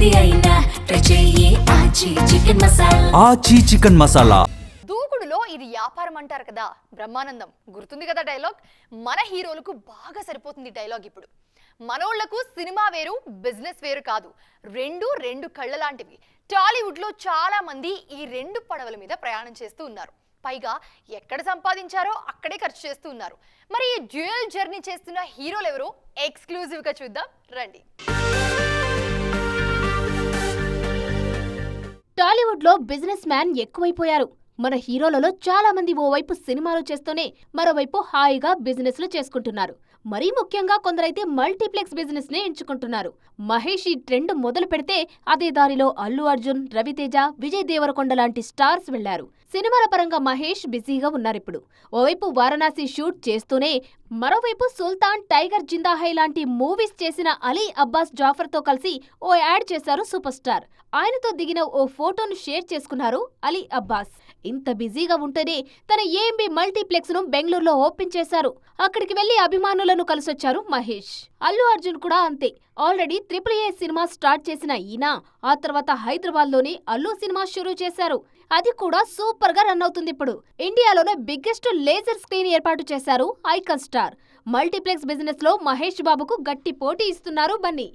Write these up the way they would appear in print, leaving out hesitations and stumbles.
ఏది అయినా ట్రై చెయ్యి ఆచి చికెన్ మసాలా. దూకుడులో ఇది వ్యాపారం అంటారు కదా, బ్రహ్మానందం గుర్తుంది కదా డైలాగ్. మన హీరోలకు బాగా సరిపోతుంది డైలాగ్. ఇప్పుడు మనోళ్లకు సినిమా వేరు, బిజినెస్ వేరు కాదు, రెండు కళ్ళ లాంటివి. టాలీవుడ్ లో చాలా మంది ఈ రెండు పడవల మీద ప్రయాణం చేస్తూ ఉన్నారు. పైగా ఎక్కడ సంపాదించారో అక్కడే ఖర్చు చేస్తూ ఉన్నారు. మరి ఈ డ్యూయల్ జర్నీ చేస్తున్న హీరోలు ఎవరో ఎక్స్క్లూజివ్ గా చూద్దాం రండి. టాలీవుడ్ లో బిజినెస్ మ్యాన్ ఎక్కువైపోయారు. మన హీరోలలో చాలా మంది ఓవైపు సినిమాలు చేస్తూనే మరోవైపు హాయిగా బిజినెస్ లు చేసుకుంటున్నారు. మరీ ముఖ్యంగా కొందరైతే మల్టీప్లెక్స్ బిజినెస్ నే ఎంచుకుంటున్నారు. మహేష్ ఈ ట్రెండ్ మొదలు పెడితే అదే దారిలో అల్లు అర్జున్, రవితేజ, విజయ్ దేవరకొండ లాంటి స్టార్స్ వెళ్లారు. సినిమాల పరంగా మహేష్ బిజీగా ఉన్నారిప్పుడు. ఓవైపు వారణాసి షూట్ చేస్తూనే మరోవైపు సుల్తాన్, టైగర్ జిందా హై లాంటి మూవీస్ చేసిన అలీ అబ్బాస్ జాఫర్ తో కలిసి ఓ యాడ్ చేశారు సూపర్ స్టార్. ఆయనతో దిగిన ఓ ఫోటోను షేర్ చేసుకున్నారు అలీ అబ్బాస్. ఇంత బిజీగా ఉంటేనే తన ఏఎంబీ మల్టీప్లెక్స్ ను బెంగళూరులో ఓపెన్ చేశారు. అక్కడికి వెళ్లి అభిమానులను కలిసొచ్చారు మహేష్. అల్లు అర్జున్ కూడా అంతే. ఆల్రెడీ AAA సినిమా స్టార్ట్ చేసిన ఈయన ఆ తర్వాత హైదరాబాద్ లోని అల్లు సినిమా షురూ చేశారు. అది కూడా సూపర్ గా రన్ అవుతుంది. ఇప్పుడు ఇండియాలోనే బిగ్గెస్ట్ లేజర్ స్క్రీన్ ఏర్పాటు చేశారు ఐకాన్ స్టార్. మల్టీప్లెక్స్ బిజినెస్ లో మహేష్ బాబుకు గట్టి పోటీ ఇస్తున్నారు బన్నీ.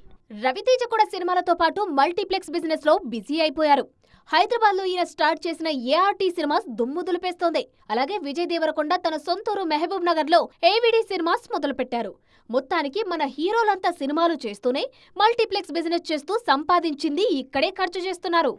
రవితేజ కూడా సినిమాలతో పాటు మల్టీప్లెక్స్ బిజినెస్ లో బిజీ అయిపోయారు. హైదరాబాద్ లో ఈయన స్టార్ట్ చేసిన ఏఆర్టీ సినిమాస్ దుమ్ము దులిపేస్తోంది. అలాగే విజయ్ దేవరకొండ తన సొంతూరు మహబూబ్ నగర్ లో ఏవిడి సినిమాస్ మొదలుపెట్టారు. మొత్తానికి మన హీరోలంతా సినిమాలు చేస్తూనే మల్టీప్లెక్స్ బిజినెస్ చేస్తూ సంపాదించింది ఇక్కడే ఖర్చు చేస్తున్నారు.